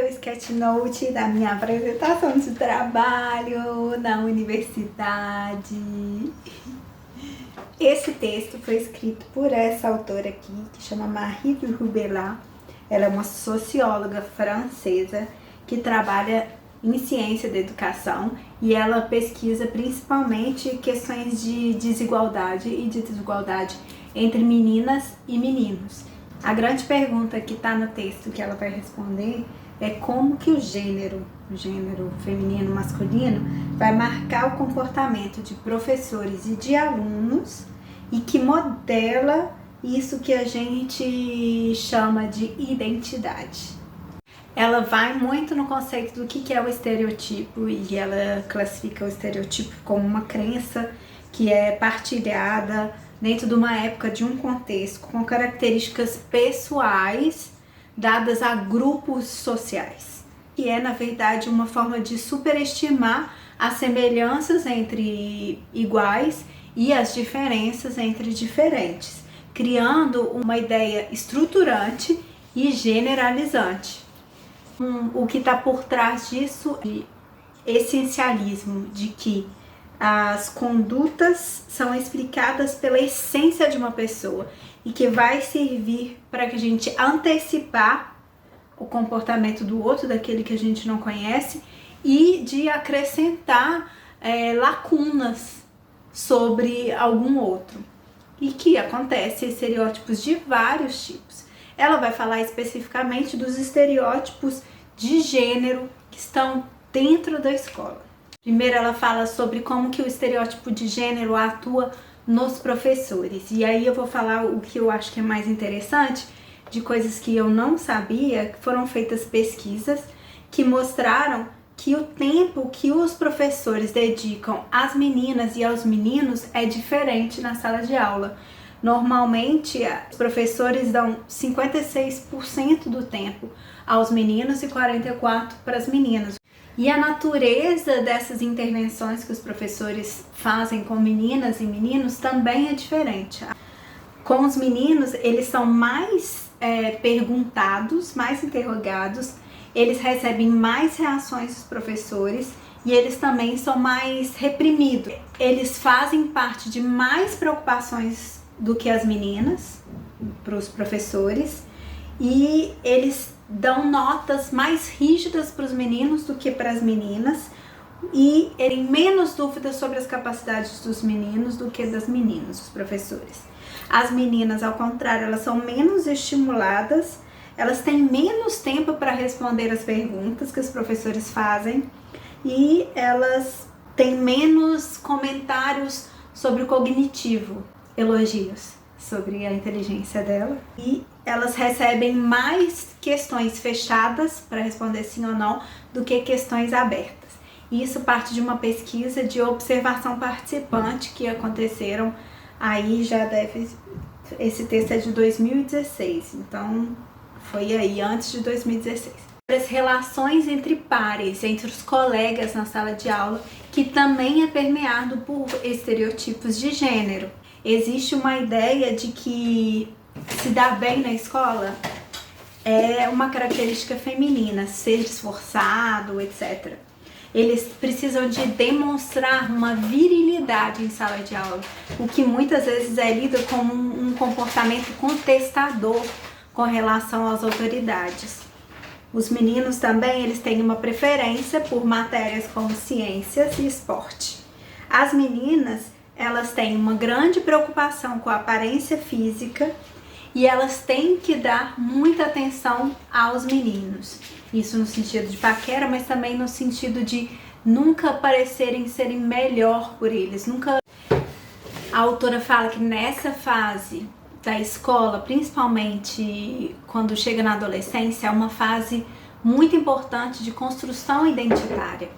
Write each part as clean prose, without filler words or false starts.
o sketchnote da minha apresentação de trabalho na universidade. Esse texto foi escrito por essa autora aqui, que chama Marie de Rubelat. Ela é uma socióloga francesa que trabalha em ciência da educação e ela pesquisa principalmente questões de desigualdade e de desigualdade entre meninas e meninos. A grande pergunta que está no texto que ela vai responder é como que o gênero feminino, masculino, vai marcar o comportamento de professores e de alunos e que modela isso que a gente chama de identidade. Ela vai muito no conceito do que é o estereotipo e ela classifica o estereotipo como uma crença que é partilhada dentro de uma época, de um contexto, com características pessoais dadas a grupos sociais. Que é, na verdade, uma forma de superestimar as semelhanças entre iguais e as diferenças entre diferentes, criando uma ideia estruturante e generalizante. O que está por trás disso é o essencialismo de que as condutas são explicadas pela essência de uma pessoa e que vai servir para que a gente antecipar o comportamento do outro, daquele que a gente não conhece, e de acrescentar lacunas sobre algum outro. E que acontece estereótipos de vários tipos. Ela vai falar especificamente dos estereótipos de gênero que estão dentro da escola. Primeiro ela fala sobre como que o estereótipo de gênero atua nos professores. E aí eu vou falar o que eu acho que é mais interessante, de coisas que eu não sabia, que foram feitas pesquisas que mostraram que o tempo que os professores dedicam às meninas e aos meninos é diferente na sala de aula. Normalmente, os professores dão 56% do tempo aos meninos e 44% para as meninas. E a natureza dessas intervenções que os professores fazem com meninas e meninos também é diferente. Com os meninos, eles são mais perguntados, mais interrogados, eles recebem mais reações dos professores e eles também são mais reprimidos. Eles fazem parte de mais preocupações do que as meninas, para os professores, e eles dão notas mais rígidas para os meninos do que para as meninas e têm menos dúvidas sobre as capacidades dos meninos do que das meninas, os professores. As meninas, ao contrário, elas são menos estimuladas, elas têm menos tempo para responder as perguntas que os professores fazem e elas têm menos comentários sobre o cognitivo, elogios sobre a inteligência dela, e elas recebem mais questões fechadas para responder sim ou não do que questões abertas. E isso parte de uma pesquisa de observação participante que aconteceram aí, esse texto é de 2016, então foi aí antes de 2016. As relações entre pares, entre os colegas na sala de aula, que também é permeado por estereotipos de gênero. Existe uma ideia de que se dar bem na escola é uma característica feminina, ser esforçado, etc. Eles precisam de demonstrar uma virilidade em sala de aula, o que muitas vezes é lido como um comportamento contestador com relação às autoridades. Os meninos também, eles têm uma preferência por matérias como ciências e esporte. As meninas, elas têm uma grande preocupação com a aparência física e elas têm que dar muita atenção aos meninos. Isso no sentido de paquera, mas também no sentido de nunca parecerem serem melhor por eles. A autora fala que nessa fase da escola, principalmente quando chega na adolescência, é uma fase muito importante de construção identitária.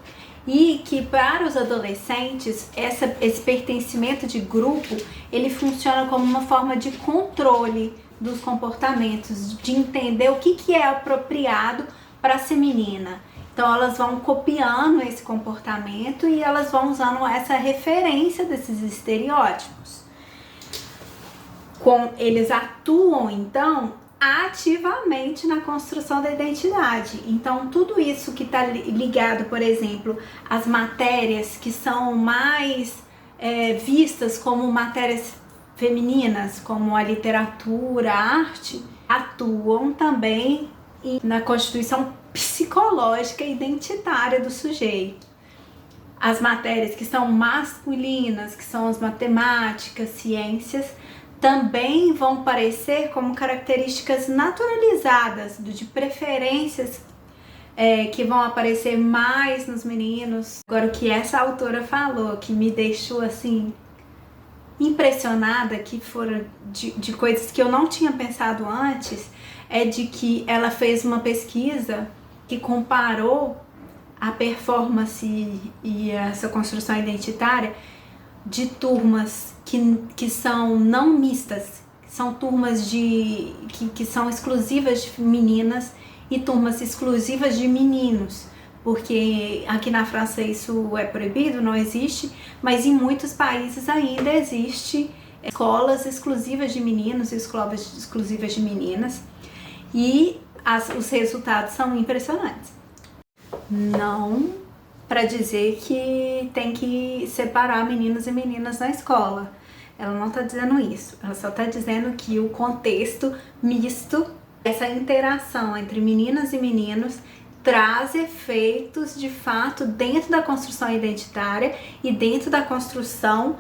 E que para os adolescentes, esse pertencimento de grupo, ele funciona como uma forma de controle dos comportamentos, de entender o que é apropriado para ser menina. Então elas vão copiando esse comportamento e elas vão usando essa referência desses estereótipos. Eles atuam então ativamente na construção da identidade. Então, tudo isso que está ligado, por exemplo, às matérias que são mais vistas como matérias femininas, como a literatura, a arte, atuam também na constituição psicológica e identitária do sujeito. As matérias que são masculinas, que são as matemáticas, ciências, também vão parecer como características naturalizadas, de preferências que vão aparecer mais nos meninos. Agora, o que essa autora falou, que me deixou assim impressionada, que foram de coisas que eu não tinha pensado antes, é de que ela fez uma pesquisa que comparou a performance e essa construção identitária de turmas que são não mistas, são turmas que são exclusivas de meninas e turmas exclusivas de meninos, porque aqui na França isso é proibido, não existe, mas em muitos países ainda existe escolas exclusivas de meninos e escolas exclusivas de meninas, e os resultados são impressionantes. Não para dizer que tem que separar meninos e meninas na escola. Ela não está dizendo isso. Ela só está dizendo que o contexto misto, essa interação entre meninas e meninos, traz efeitos de fato dentro da construção identitária e dentro da construção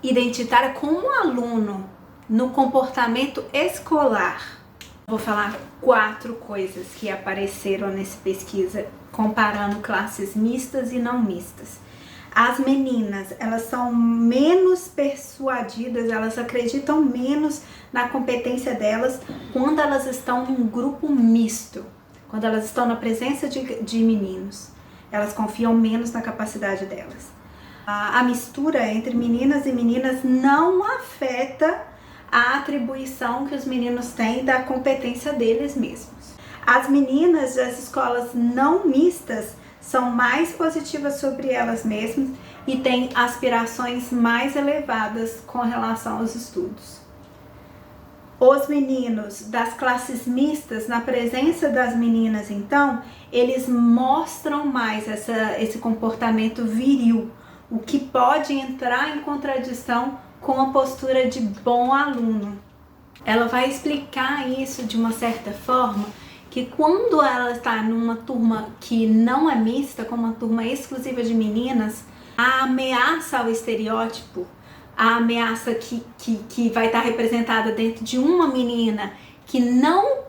identitária como aluno no comportamento escolar. Vou falar 4 coisas que apareceram nessa pesquisa comparando classes mistas e não mistas. As meninas, elas são menos persuadidas, elas acreditam menos na competência delas quando elas estão num grupo misto, quando elas estão na presença de meninos. Elas confiam menos na capacidade delas. A mistura entre meninas e meninas não afeta a atribuição que os meninos têm da competência deles mesmos. As meninas das escolas não mistas são mais positivas sobre elas mesmas e têm aspirações mais elevadas com relação aos estudos. Os meninos das classes mistas, na presença das meninas, então, eles mostram mais esse comportamento viril, o que pode entrar em contradição com a postura de bom aluno. Ela vai explicar isso de uma certa forma, que quando ela está numa turma que não é mista, como uma turma exclusiva de meninas, a ameaça ao estereótipo, a ameaça que vai estar representada dentro de uma menina que não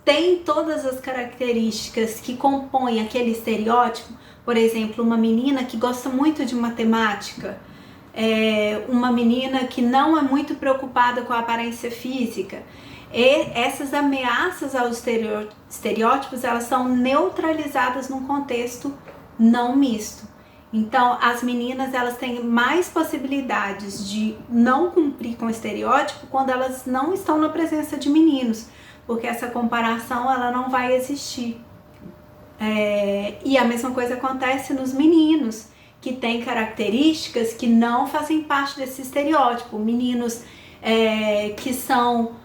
tem todas as características que compõem aquele estereótipo, por exemplo, uma menina que gosta muito de matemática, uma menina que não é muito preocupada com a aparência física. E essas ameaças aos estereótipos, elas são neutralizadas num contexto não misto. Então, as meninas, elas têm mais possibilidades de não cumprir com o estereótipo quando elas não estão na presença de meninos, porque essa comparação, ela não vai existir. E a mesma coisa acontece nos meninos, que têm características que não fazem parte desse estereótipo. Meninos que são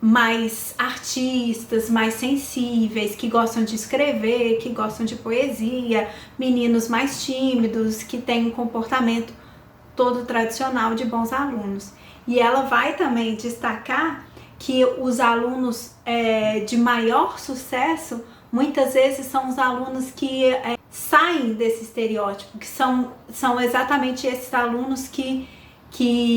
mais artistas, mais sensíveis, que gostam de escrever, que gostam de poesia, meninos mais tímidos, que têm um comportamento todo tradicional de bons alunos. E ela vai também destacar que os alunos de maior sucesso, muitas vezes são os alunos que saem desse estereótipo, que são exatamente esses alunos que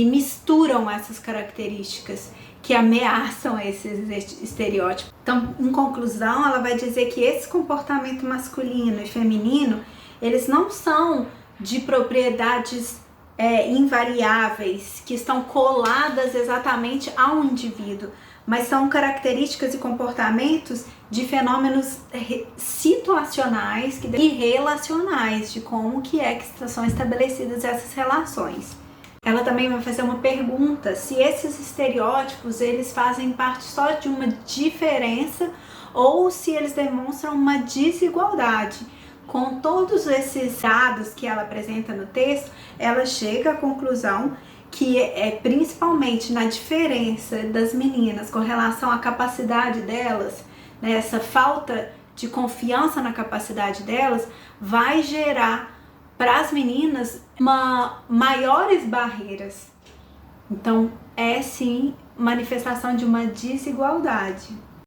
misturam essas características, que ameaçam esses estereótipos. Então, em conclusão, ela vai dizer que esse comportamento masculino e feminino, eles não são de propriedades invariáveis, que estão coladas exatamente ao indivíduo, mas são características e comportamentos de fenômenos situacionais e relacionais, de como que são estabelecidas essas relações. Ela também vai fazer uma pergunta, se esses estereótipos, eles fazem parte só de uma diferença ou se eles demonstram uma desigualdade. Com todos esses dados que ela apresenta no texto, ela chega à conclusão que é principalmente na diferença das meninas com relação à capacidade delas, né, essa falta de confiança na capacidade delas, vai gerar para as meninas maiores barreiras. Então, é sim manifestação de uma desigualdade.